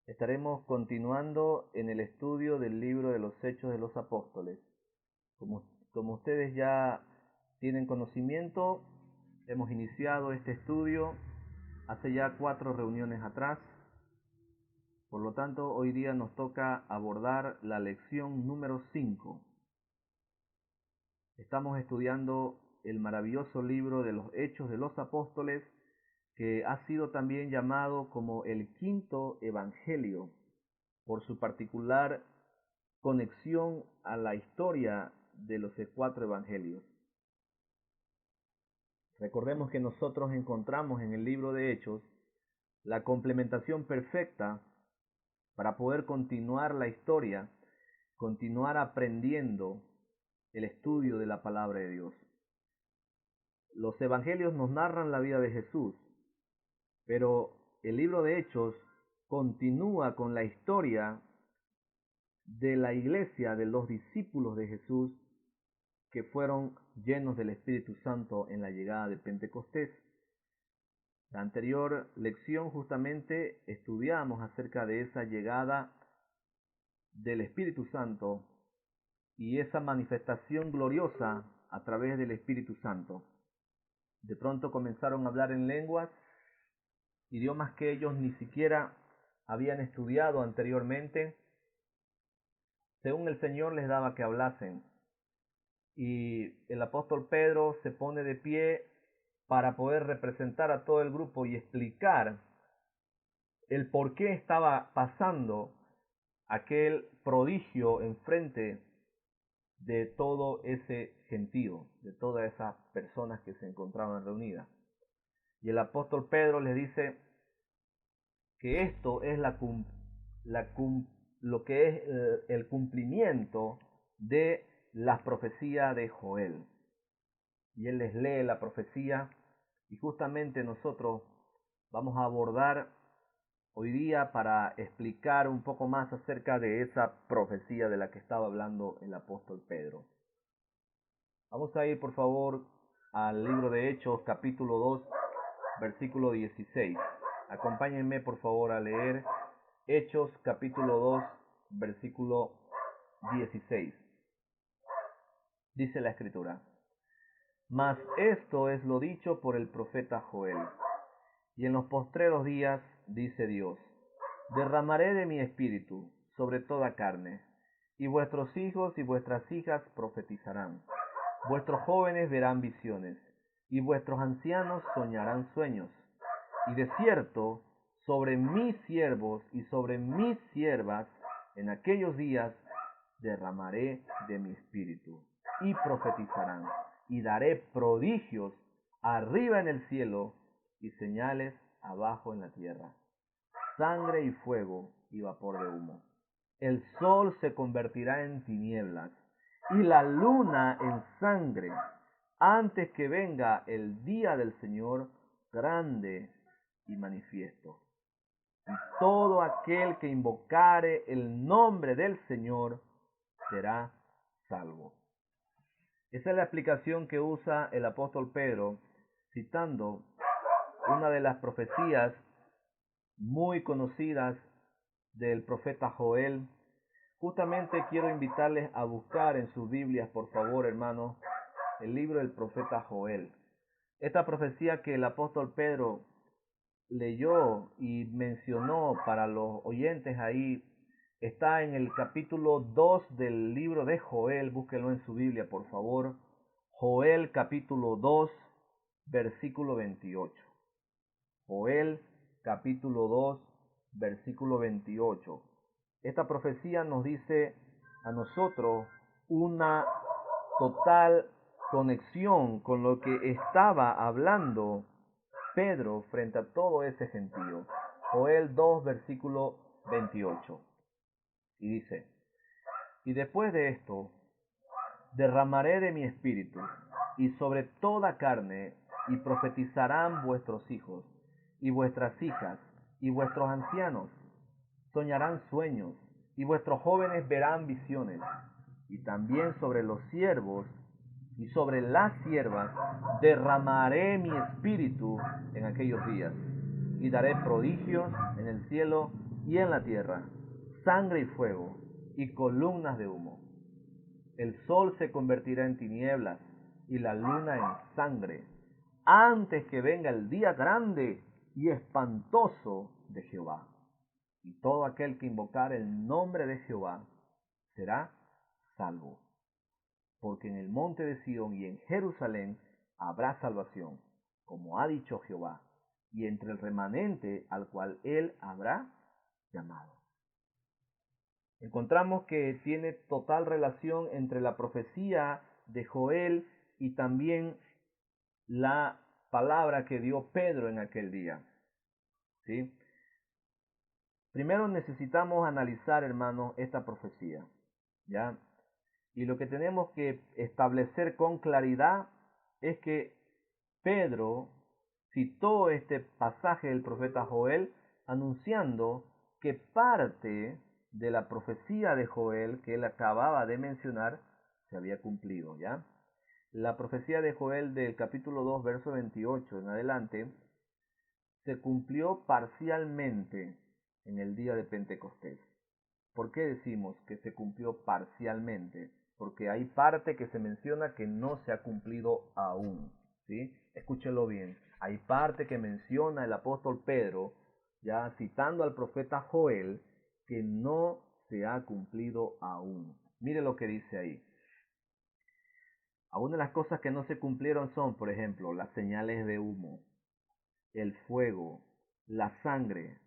Estaremos continuando en el estudio del libro de los Hechos de los Apóstoles. Como ustedes ya tienen conocimiento, hemos iniciado este estudio hace ya 4 reuniones atrás. Por lo tanto, hoy día nos toca abordar la lección número 5. Estamos estudiando el maravilloso libro de los Hechos de los Apóstoles, que ha sido también llamado como el quinto evangelio, por su particular conexión a la historia de los 4 evangelios. Recordemos que nosotros encontramos en el libro de Hechos la complementación perfecta para poder continuar la historia, continuar aprendiendo el estudio de la palabra de Dios. Los evangelios nos narran la vida de Jesús, pero el libro de Hechos continúa con la historia de la iglesia, de los discípulos de Jesús que fueron llenos del Espíritu Santo en la llegada de Pentecostés. La anterior lección justamente estudiamos acerca de esa llegada del Espíritu Santo y esa manifestación gloriosa a través del Espíritu Santo. De pronto comenzaron a hablar en lenguas, idiomas que ellos ni siquiera habían estudiado anteriormente. Según el Señor les daba que hablasen. Y el apóstol Pedro se pone de pie para poder representar a todo el grupo y explicar el por qué estaba pasando aquel prodigio enfrente de todo ese gentío, de todas esas personas que se encontraban reunidas. Y el apóstol Pedro les dice que esto es lo que es el cumplimiento de la profecía de Joel. Y él les lee la profecía y justamente nosotros vamos a abordar hoy día para explicar un poco más acerca de esa profecía de la que estaba hablando el apóstol Pedro. Vamos a ir por favor al libro de Hechos capítulo 2 versículo 16. Acompáñenme por favor a leer Hechos capítulo 2 versículo 16. Dice la escritura: Mas esto es lo dicho por el profeta Joel. Y en los postreros días, dice Dios, derramaré de mi espíritu sobre toda carne, y vuestros hijos y vuestras hijas profetizarán. Vuestros jóvenes verán visiones, y vuestros ancianos soñarán sueños. Y de cierto, sobre mis siervos y sobre mis siervas, en aquellos días, derramaré de mi espíritu, y profetizarán. Y daré prodigios arriba en el cielo y señales abajo en la tierra, sangre y fuego y vapor de humo. El sol se convertirá en tinieblas y la luna en sangre, antes que venga el día del Señor grande y manifiesto. Y todo aquel que invocare el nombre del Señor será salvo. Esa es la explicación que usa el apóstol Pedro, citando una de las profecías muy conocidas del profeta Joel. Justamente quiero invitarles a buscar en sus Biblias, por favor, hermanos, el libro del profeta Joel. Esta profecía que el apóstol Pedro leyó y mencionó para los oyentes ahí está en el capítulo 2 del libro de Joel. Búsquenlo en su Biblia, por favor. Joel capítulo 2, versículo 28. Joel capítulo 2, versículo 28. Esta profecía nos dice a nosotros una total conexión con lo que estaba hablando Pedro frente a todo ese gentío. Joel 2, versículo 28. Y dice: Y después de esto, derramaré de mi espíritu, y sobre toda carne, y profetizarán vuestros hijos, y vuestras hijas, y vuestros ancianos soñarán sueños, y vuestros jóvenes verán visiones, y también sobre los siervos y sobre las siervas derramaré mi espíritu en aquellos días, y daré prodigios en el cielo y en la tierra sangre y fuego y columnas de humo. El sol se convertirá en tinieblas y la luna en sangre, antes que venga el día grande y espantoso de Jehová. Y todo aquel que invocar el nombre de Jehová será salvo. Porque en el monte de Sión y en Jerusalén habrá salvación, como ha dicho Jehová, y entre el remanente al cual él habrá llamado. Encontramos que tiene total relación entre la profecía de Joel y también la palabra que dio Pedro en aquel día. ¿Sí? Primero necesitamos analizar, hermanos, esta profecía, ¿ya? Y lo que tenemos que establecer con claridad es que Pedro citó este pasaje del profeta Joel anunciando que parte de la profecía de Joel que él acababa de mencionar se había cumplido, ¿ya? La profecía de Joel del capítulo 2, verso 28 en adelante, se cumplió parcialmente en el día de Pentecostés. ¿Por qué decimos que se cumplió parcialmente? Porque hay parte que se menciona que no se ha cumplido aún, ¿sí? Escúchelo bien. Hay parte que menciona el apóstol Pedro, ya citando al profeta Joel, que no se ha cumplido aún. Mire lo que dice ahí. Algunas de las cosas que no se cumplieron son, por ejemplo, las señales de humo, el fuego, la sangre,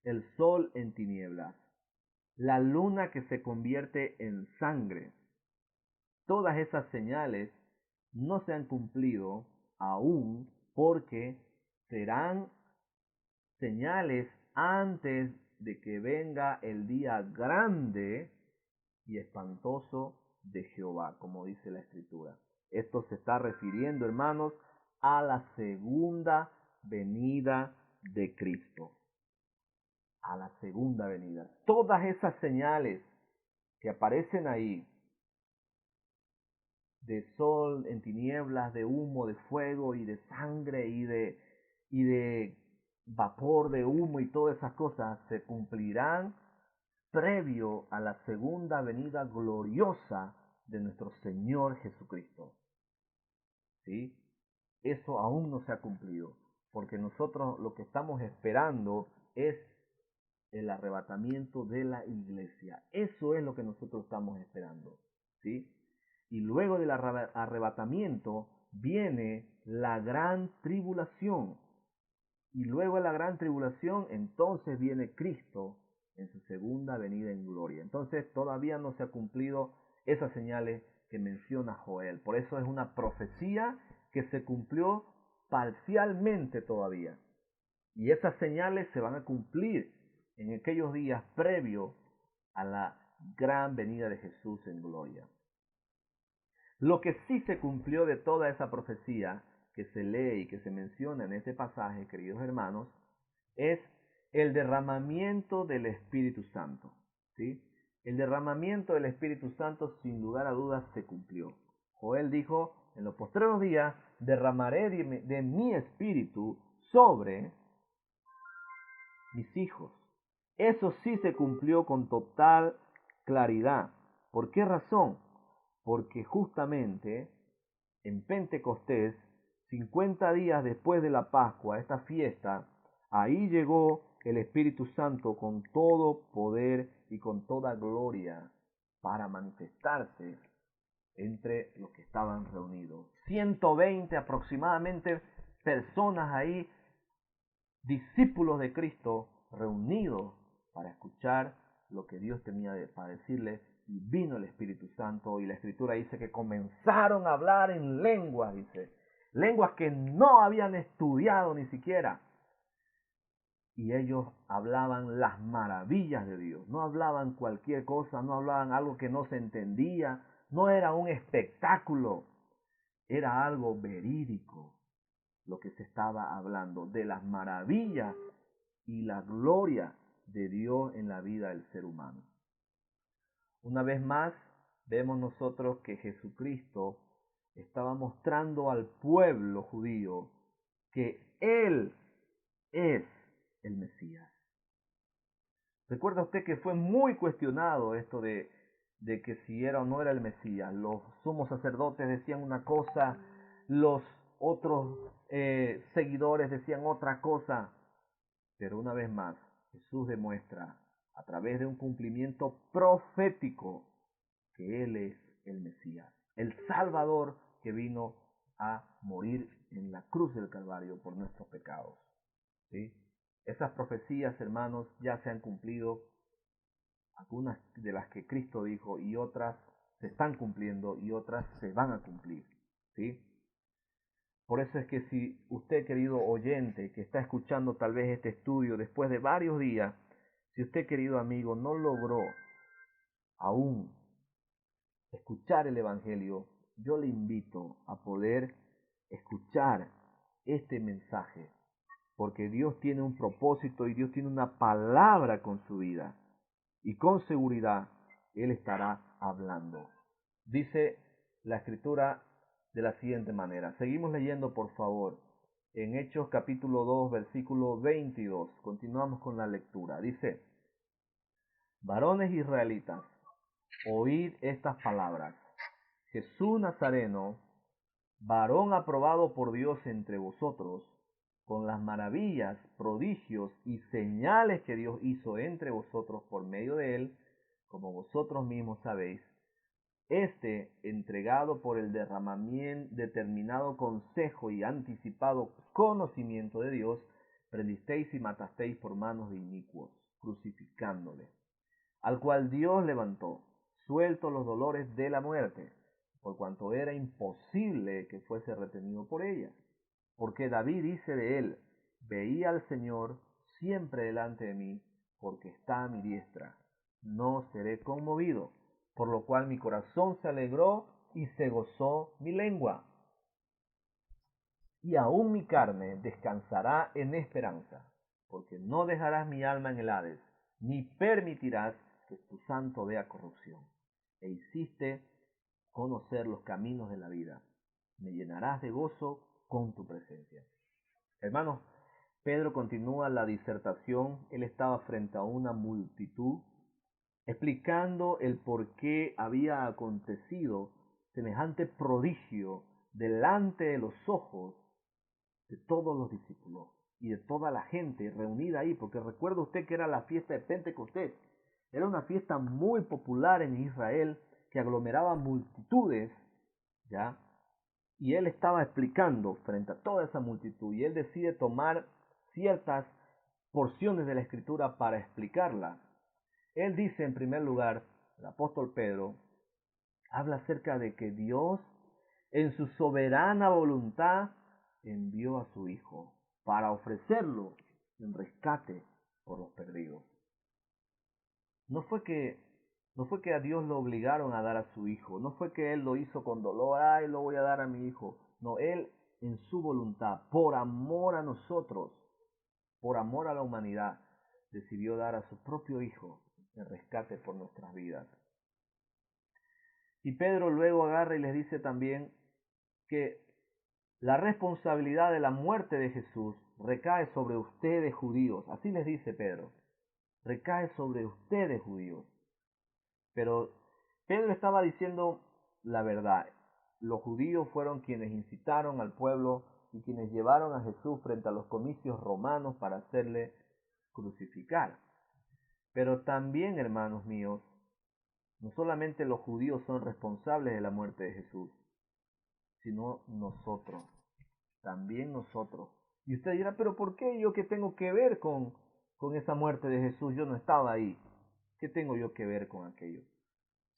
el sol en tinieblas, la luna que se convierte en sangre. Todas esas señales no se han cumplido aún porque serán señales antes de que venga el día grande y espantoso de Jehová, como dice la Escritura. Esto se está refiriendo, hermanos, a la segunda venida de Cristo. A la segunda venida. Todas esas señales que aparecen ahí, de sol en tinieblas, de humo, de fuego y de sangre y de vapor de humo y todas esas cosas, se cumplirán previo a la segunda venida gloriosa de nuestro Señor Jesucristo. ¿Sí? Eso aún no se ha cumplido, porque nosotros lo que estamos esperando es el arrebatamiento de la iglesia. Eso es lo que nosotros estamos esperando, ¿sí? Y luego del arrebatamiento viene la gran tribulación. Y luego de la gran tribulación, entonces viene Cristo en su segunda venida en gloria. Entonces todavía no se ha cumplido esas señales que menciona Joel. Por eso es una profecía que se cumplió parcialmente todavía. Y esas señales se van a cumplir en aquellos días previos a la gran venida de Jesús en gloria. Lo que sí se cumplió de toda esa profecía que se lee y que se menciona en este pasaje, queridos hermanos, es el derramamiento del Espíritu Santo, ¿sí? El derramamiento del Espíritu Santo, sin lugar a dudas, se cumplió. Joel dijo, en los postreros días derramaré de mi espíritu sobre mis hijos. Eso sí se cumplió con total claridad. ¿Por qué razón? Porque justamente en Pentecostés, 50 días después de la Pascua, esta fiesta, ahí llegó el Espíritu Santo con todo poder y con toda gloria para manifestarse entre los que estaban reunidos. 120 aproximadamente personas ahí, discípulos de Cristo, reunidos para escuchar lo que Dios tenía para decirles, y vino el Espíritu Santo, y la Escritura dice que comenzaron a hablar en lenguas, dice, lenguas que no habían estudiado ni siquiera, y ellos hablaban las maravillas de Dios, no hablaban cualquier cosa, no hablaban algo que no se entendía, no era un espectáculo, era algo verídico lo que se estaba hablando, de las maravillas y la gloria de Dios en la vida del ser humano. Una vez más, vemos nosotros que Jesucristo estaba mostrando al pueblo judío que Él es el Mesías. Recuerda usted que fue muy cuestionado esto de que si era o no era el Mesías. Los sumos sacerdotes decían una cosa, los otros seguidores decían otra cosa. Pero una vez más, Jesús demuestra a través de un cumplimiento profético que Él es el Mesías, el Salvador que vino a morir en la cruz del Calvario por nuestros pecados. ¿Sí? Esas profecías, hermanos, ya se han cumplido, algunas de las que Cristo dijo y otras se están cumpliendo y otras se van a cumplir. ¿Sí? Por eso es que si usted, querido oyente, que está escuchando tal vez este estudio después de varios días, si usted, querido amigo, no logró aún escuchar el Evangelio, yo le invito a poder escuchar este mensaje, porque Dios tiene un propósito y Dios tiene una palabra con su vida, y con seguridad Él estará hablando. Dice la Escritura de la siguiente manera. Seguimos leyendo, por favor, en Hechos capítulo 2, versículo 22. Continuamos con la lectura. Dice: varones israelitas, oíd estas palabras. Jesús Nazareno, varón aprobado por Dios entre vosotros, con las maravillas, prodigios y señales que Dios hizo entre vosotros por medio de él, como vosotros mismos sabéis, entregado por el derramamiento, determinado consejo y anticipado conocimiento de Dios, prendisteis y matasteis por manos de inicuos, crucificándole, al cual Dios levantó, suelto los dolores de la muerte, por cuanto era imposible que fuese retenido por ella. Porque David dice de él: veía al Señor siempre delante de mí, porque está a mi diestra, no seré conmovido, por lo cual mi corazón se alegró y se gozó mi lengua. Y aún mi carne descansará en esperanza, porque no dejarás mi alma en el Hades, ni permitirás que tu santo vea corrupción. E hiciste conocer los caminos de la vida. Me llenarás de gozo con tu presencia. Hermanos, Pedro continúa la disertación. Él estaba frente a una multitud, explicando el por qué había acontecido semejante prodigio delante de los ojos de todos los discípulos y de toda la gente reunida ahí, porque recuerda usted que era la fiesta de Pentecostés. Era una fiesta muy popular en Israel que aglomeraba multitudes, ¿ya? Y él estaba explicando frente a toda esa multitud y él decide tomar ciertas porciones de la Escritura para explicarla. Él dice, en primer lugar, el apóstol Pedro habla acerca de que Dios, en su soberana voluntad, envió a su Hijo para ofrecerlo en rescate por los perdidos. No fue que a Dios lo obligaron a dar a su Hijo, no fue que Él lo hizo con dolor, ay, lo voy a dar a mi Hijo. No, Él en su voluntad, por amor a nosotros, por amor a la humanidad, decidió dar a su propio Hijo en rescate por nuestras vidas. Y Pedro luego agarra y les dice también que la responsabilidad de la muerte de Jesús recae sobre ustedes judíos. Así les dice Pedro, recae sobre ustedes judíos. Pero Pedro estaba diciendo la verdad. Los judíos fueron quienes incitaron al pueblo y quienes llevaron a Jesús frente a los comicios romanos para hacerle crucificar. Pero también, hermanos míos, no solamente los judíos son responsables de la muerte de Jesús, sino nosotros, también nosotros. Y usted dirá, pero ¿por qué yo qué tengo que ver con esa muerte de Jesús? Yo no estaba ahí. ¿Qué tengo yo que ver con aquello?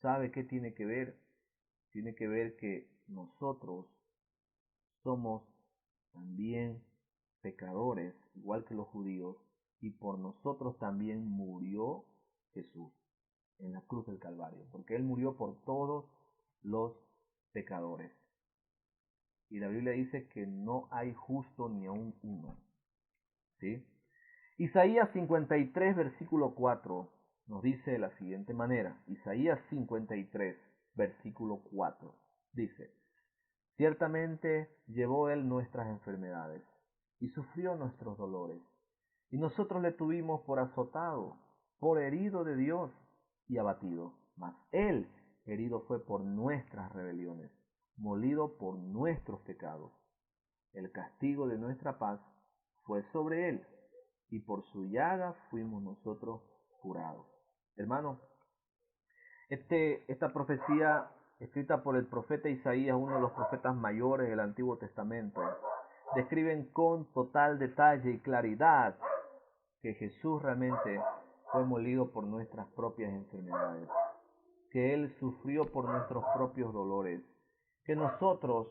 ¿Sabe qué tiene que ver? Tiene que ver que nosotros somos también pecadores, igual que los judíos, y por nosotros también murió Jesús en la cruz del Calvario, porque Él murió por todos los pecadores. Y la Biblia dice que no hay justo ni aun uno. ¿Sí? Isaías 53, versículo 4, nos dice de la siguiente manera. Isaías 53, versículo 4, dice: ciertamente llevó Él nuestras enfermedades y sufrió nuestros dolores, y nosotros le tuvimos por azotado, por herido de Dios y abatido. Mas Él herido fue por nuestras rebeliones, molido por nuestros pecados. El castigo de nuestra paz fue sobre Él, y por su llaga fuimos nosotros curados. Hermanos, esta profecía escrita por el profeta Isaías, uno de los profetas mayores del Antiguo Testamento, describen con total detalle y claridad que Jesús realmente fue molido por nuestras propias enfermedades, que Él sufrió por nuestros propios dolores, que nosotros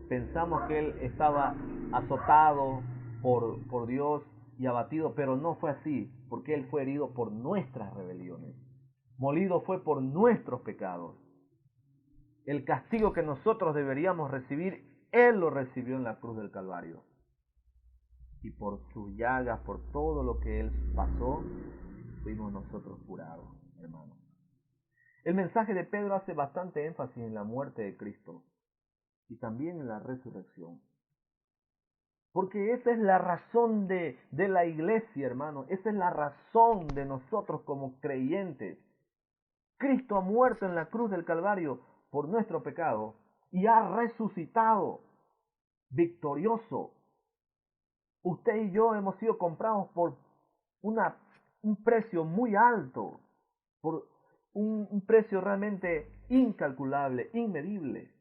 pensamos que Él estaba azotado por Dios y abatido, pero no fue así, porque Él fue herido por nuestras rebeliones, molido fue por nuestros pecados. El castigo que nosotros deberíamos recibir, Él lo recibió en la cruz del Calvario. Y por sus llagas, por todo lo que Él pasó, fuimos nosotros curados, hermanos. El mensaje de Pedro hace bastante énfasis en la muerte de Cristo y también en la resurrección. Porque esa es la razón de la iglesia, hermano. Esa es la razón de nosotros como creyentes. Cristo ha muerto en la cruz del Calvario por nuestro pecado y ha resucitado victorioso. Usted y yo hemos sido comprados por un precio muy alto, por un precio realmente incalculable, inmedible.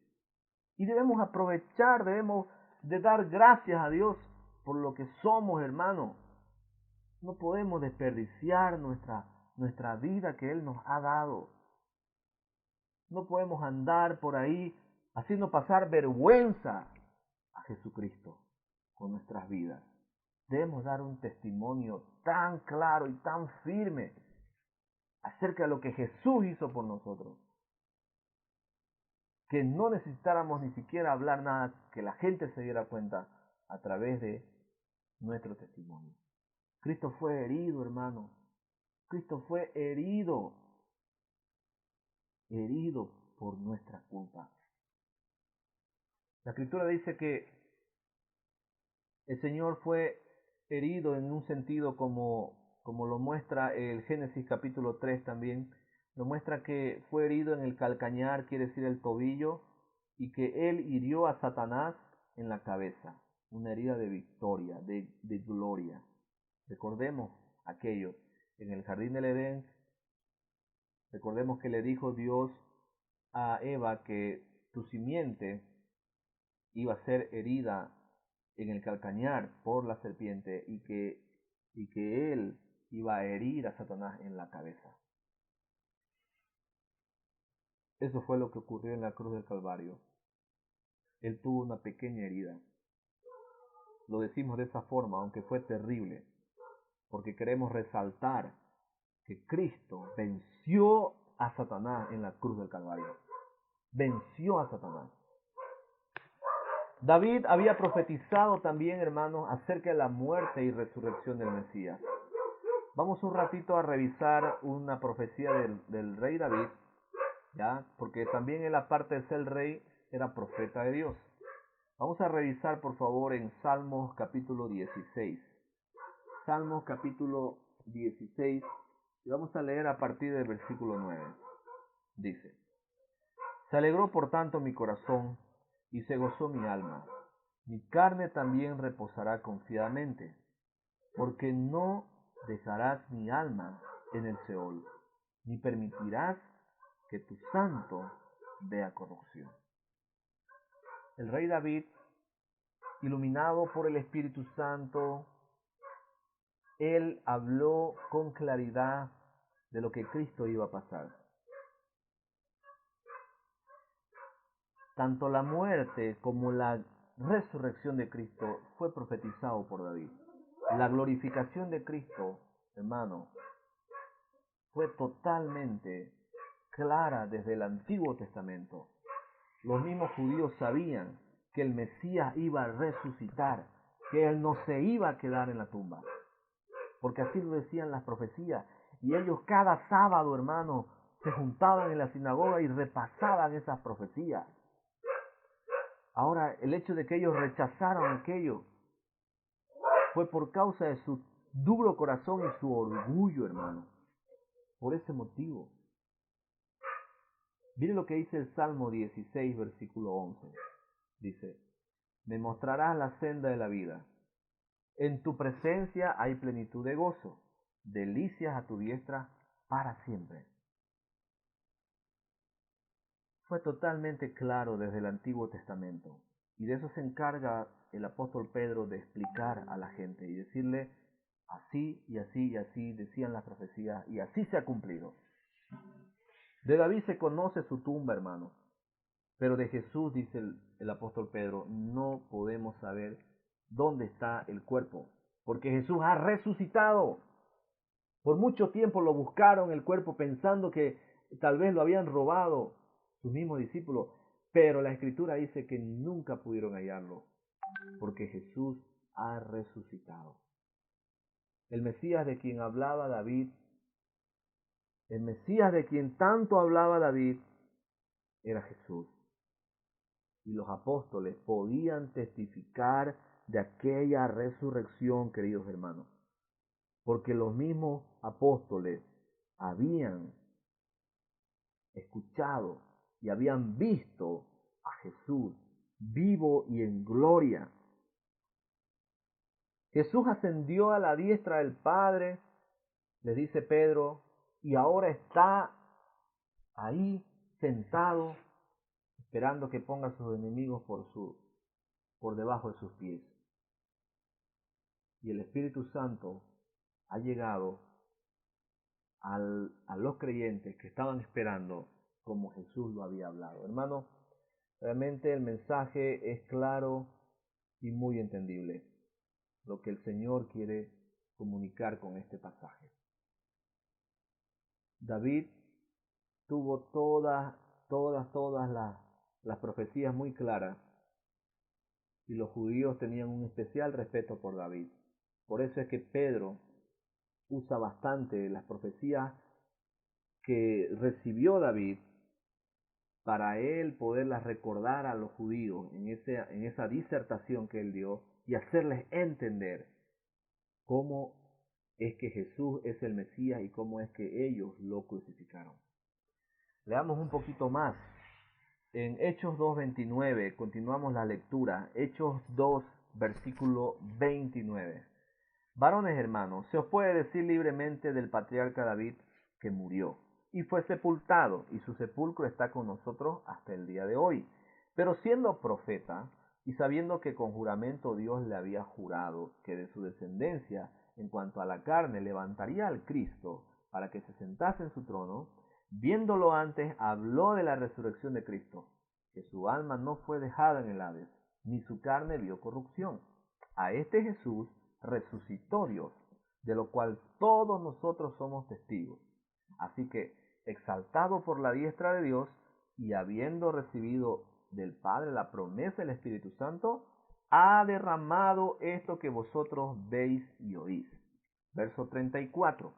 Y debemos aprovechar, debemos de dar gracias a Dios por lo que somos, hermano. No podemos desperdiciar nuestra vida que Él nos ha dado. No podemos andar por ahí haciendo pasar vergüenza a Jesucristo con nuestras vidas. Debemos dar un testimonio tan claro y tan firme acerca de lo que Jesús hizo por nosotros, que no necesitáramos ni siquiera hablar nada, que la gente se diera cuenta a través de nuestro testimonio. Cristo fue herido, hermano. Cristo fue herido por nuestra culpa. La Escritura dice que el Señor fue herido en un sentido como lo muestra el Génesis capítulo 3 también. Lo muestra que fue herido en el calcañar, quiere decir el tobillo, y que Él hirió a Satanás en la cabeza. Una herida de victoria, de gloria. Recordemos aquello. En el jardín del Edén, recordemos que le dijo Dios a Eva que tu simiente iba a ser herida en el calcañar por la serpiente y que Él iba a herir a Satanás en la cabeza. Eso fue lo que ocurrió en la cruz del Calvario. Él tuvo una pequeña herida. Lo decimos de esa forma, aunque fue terrible, porque queremos resaltar que Cristo venció a Satanás en la cruz del Calvario. Venció a Satanás. David había profetizado también, hermanos, acerca de la muerte y resurrección del Mesías. Vamos un ratito a revisar una profecía del rey David, ¿ya? Porque también él, aparte de ser rey, era profeta de Dios. Vamos a revisar, por favor, en Salmos capítulo 16. Salmos capítulo 16, y vamos a leer a partir del versículo 9. Dice: Se alegró por tanto mi corazón, y se gozó mi alma. Mi carne también reposará confiadamente, porque no dejarás mi alma en el Seol, ni permitirás que tu santo vea corrupción. El rey David, iluminado por el Espíritu Santo, él habló con claridad de lo que Cristo iba a pasar. Tanto la muerte como la resurrección de Cristo fue profetizado por David. La glorificación de Cristo, hermano, fue totalmente clara desde el Antiguo Testamento. Los mismos judíos sabían que el Mesías iba a resucitar, que Él no se iba a quedar en la tumba, porque así lo decían las profecías. Y ellos cada sábado, hermano, se juntaban en la sinagoga y repasaban esas profecías. Ahora, el hecho de que ellos rechazaron aquello fue por causa de su duro corazón y su orgullo, hermano. Por ese motivo. Mire lo que dice el Salmo 16, versículo 11. Dice, me mostrarás la senda de la vida. En tu presencia hay plenitud de gozo, delicias a tu diestra para siempre. Fue totalmente claro desde el Antiguo Testamento. Y de eso se encarga el apóstol Pedro de explicar a la gente y decirle, así y así y así decían las profecías y así se ha cumplido. De David se conoce su tumba, hermano. Pero de Jesús, dice el apóstol Pedro, no podemos saber dónde está el cuerpo, porque Jesús ha resucitado. Por mucho tiempo lo buscaron el cuerpo pensando que tal vez lo habían robado sus mismos discípulos, pero la Escritura dice que nunca pudieron hallarlo, porque Jesús ha resucitado. El Mesías de quien hablaba David, el Mesías de quien tanto hablaba David, era Jesús. Y los apóstoles podían testificar de aquella resurrección, queridos hermanos, porque los mismos apóstoles habían escuchado y habían visto a Jesús vivo y en gloria. Jesús ascendió a la diestra del Padre, le dice Pedro, y ahora está ahí sentado esperando que ponga a sus enemigos por debajo de sus pies. Y el Espíritu Santo ha llegado a los creyentes que estaban esperando como Jesús lo había hablado. Hermano, realmente el mensaje es claro y muy entendible, lo que el Señor quiere comunicar con este pasaje. David tuvo todas las profecías muy claras y los judíos tenían un especial respeto por David. Por eso es que Pedro usa bastante las profecías que recibió David para él poderlas recordar a los judíos en esa disertación que él dio y hacerles entender cómo es que Jesús es el Mesías y cómo es que ellos lo crucificaron. Leamos un poquito más. En Hechos 2:29, continuamos la lectura. Hechos 2, versículo 29. Varones hermanos, se os puede decir libremente del patriarca David que murió y fue sepultado, y su sepulcro está con nosotros hasta el día de hoy. Pero siendo profeta, y sabiendo que con juramento Dios le había jurado que de su descendencia, en cuanto a la carne, levantaría al Cristo para que se sentase en su trono, viéndolo antes, habló de la resurrección de Cristo, que su alma no fue dejada en el Hades, ni su carne vio corrupción. A este Jesús resucitó Dios, de lo cual todos nosotros somos testigos. Así que, exaltado por la diestra de Dios, y habiendo recibido del Padre la promesa del Espíritu Santo, ha derramado esto que vosotros veis y oís. Verso 34.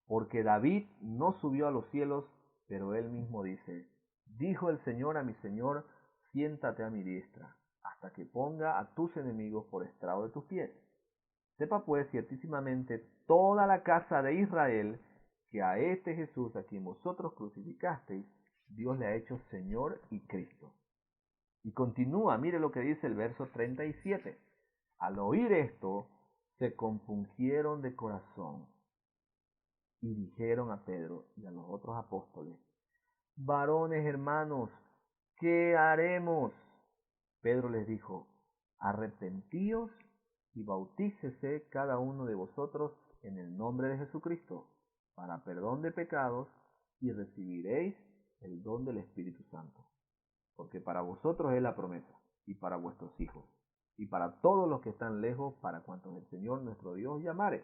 Porque David no subió a los cielos, pero él mismo dice, dijo el Señor a mi Señor, siéntate a mi diestra, hasta que ponga a tus enemigos por estrado de tus pies. Sepa pues ciertísimamente toda la casa de Israel, que a este Jesús a quien vosotros crucificasteis, Dios le ha hecho Señor y Cristo. Y continúa, mire lo que dice el verso 37. Al oír esto, se compungieron de corazón y dijeron a Pedro y a los otros apóstoles, varones hermanos, ¿qué haremos? Pedro les dijo, arrepentíos y bautícese cada uno de vosotros en el nombre de Jesucristo, para perdón de pecados, y recibiréis el don del Espíritu Santo. Porque para vosotros es la promesa, y para vuestros hijos, y para todos los que están lejos, para cuantos el Señor nuestro Dios llamare.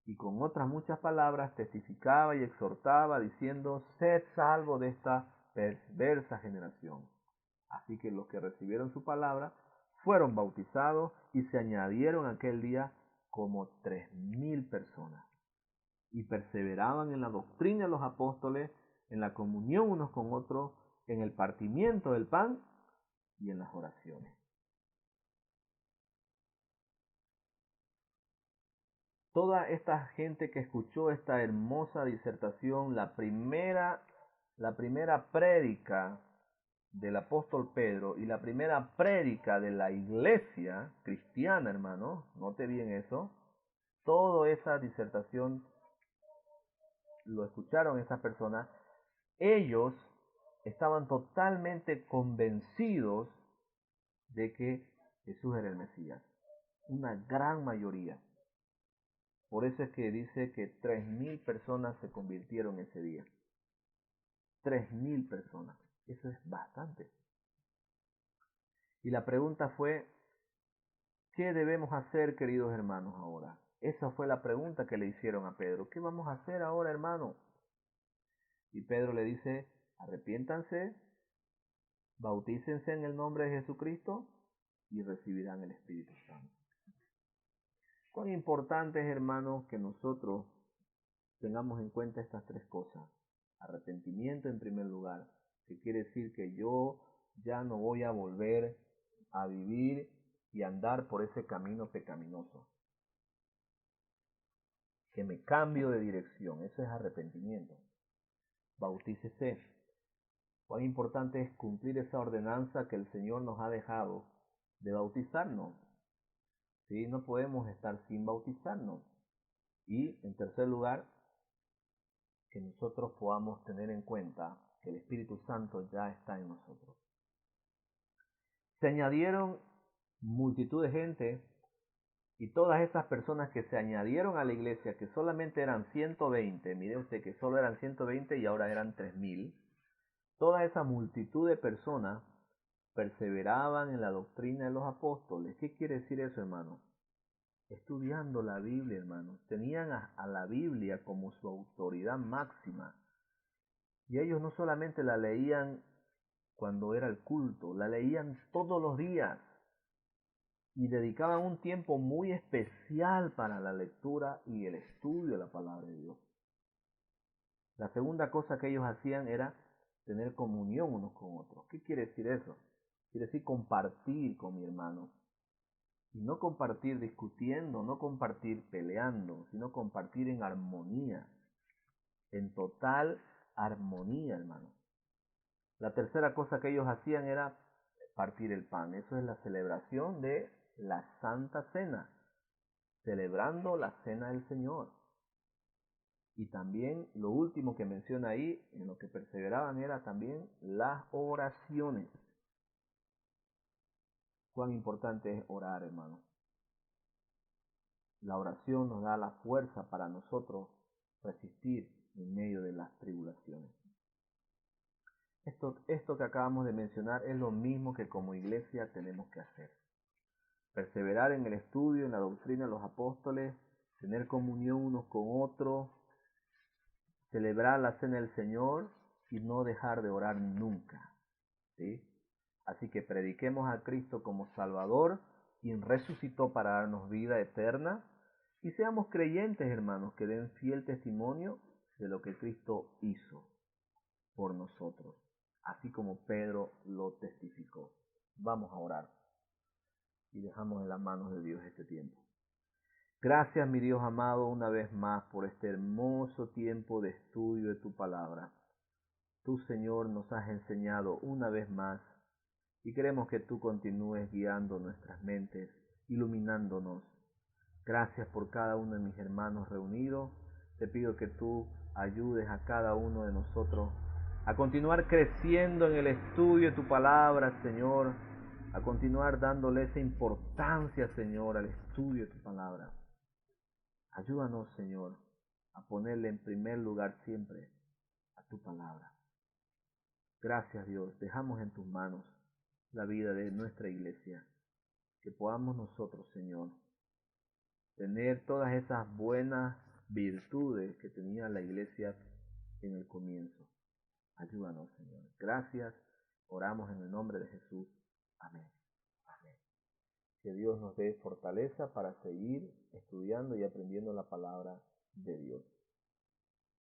Y con otras muchas palabras testificaba y exhortaba, diciendo, sed salvo de esta perversa generación. Así que los que recibieron su palabra fueron bautizados y se añadieron aquel día como 3,000 personas. Y perseveraban en la doctrina de los apóstoles, en la comunión unos con otros, en el partimiento del pan y en las oraciones. toda esta gente que escuchó esta hermosa disertación, la primera prédica del apóstol Pedro y la primera prédica de la iglesia cristiana, hermano, note bien eso, toda esa disertación lo escucharon esas personas. Ellos estaban totalmente convencidos de que Jesús era el Mesías, una gran mayoría. Por eso es que dice que 3,000 personas se convirtieron ese día. 3,000 personas. Eso es bastante. Y la pregunta fue, ¿qué debemos hacer, queridos hermanos, ahora? Esa fue la pregunta que le hicieron a Pedro. ¿Qué vamos a hacer ahora, hermano? Y Pedro le dice, arrepiéntanse, bautícense en el nombre de Jesucristo y recibirán el Espíritu Santo. Cuán importante es, hermano, que nosotros tengamos en cuenta estas tres cosas. Arrepentimiento en primer lugar, que quiere decir que yo ya no voy a volver a vivir y andar por ese camino pecaminoso. Que me cambio de dirección, eso es arrepentimiento. Bautícese. Cuán importante es cumplir esa ordenanza que el Señor nos ha dejado de bautizarnos. ¿Sí? No podemos estar sin bautizarnos. Y en tercer lugar, que nosotros podamos tener en cuenta que el Espíritu Santo ya está en nosotros. Se añadieron multitud de gente y todas esas personas que se añadieron a la iglesia, que solamente eran 120, mire usted que solo eran 120 y ahora eran 3,000, toda esa multitud de personas perseveraban en la doctrina de los apóstoles. ¿Qué quiere decir eso, hermano? Estudiando la Biblia, hermanos. Tenían a la Biblia como su autoridad máxima. Y ellos no solamente la leían cuando era el culto, la leían todos los días. Y dedicaban un tiempo muy especial para la lectura y el estudio de la palabra de Dios. La segunda cosa que ellos hacían era tener comunión unos con otros. ¿Qué quiere decir eso? Quiere decir compartir con mi hermano. Y no compartir discutiendo, no compartir peleando, sino compartir en armonía, en total armonía, hermano. La tercera cosa que ellos hacían era partir el pan. Eso es la celebración de la Santa Cena, celebrando la Cena del Señor. Y también lo último que menciona ahí, en lo que perseveraban, era también las oraciones. Cuán importante es orar, hermano. La oración nos da la fuerza para nosotros resistir en medio de las tribulaciones. Esto que acabamos de mencionar es lo mismo que como iglesia tenemos que hacer. Perseverar en el estudio, en la doctrina de los apóstoles, tener comunión unos con otros, celebrar la cena del Señor y no dejar de orar nunca. ¿Sí? Así que prediquemos a Cristo como Salvador, quien resucitó para darnos vida eterna. Y seamos creyentes, hermanos, que den fiel testimonio de lo que Cristo hizo por nosotros, así como Pedro lo testificó. Vamos a orar y dejamos en las manos de Dios este tiempo. Gracias, mi Dios amado, una vez más por este hermoso tiempo de estudio de tu palabra. Tú, Señor, nos has enseñado una vez más y queremos que tú continúes guiando nuestras mentes, iluminándonos. Gracias por cada uno de mis hermanos reunidos. Te pido que tú ayudes a cada uno de nosotros a continuar creciendo en el estudio de tu palabra, Señor, a continuar dándole esa importancia, Señor, al estudio de tu palabra. Ayúdanos, Señor, a ponerle en primer lugar siempre a tu palabra. Gracias, Dios. Dejamos en tus manos la vida de nuestra iglesia. Que podamos nosotros, Señor, tener todas esas buenas virtudes que tenía la iglesia en el comienzo. Ayúdanos, Señor. Gracias. Oramos en el nombre de Jesús. Amén. Amén. Que Dios nos dé fortaleza para seguir estudiando y aprendiendo la palabra de Dios.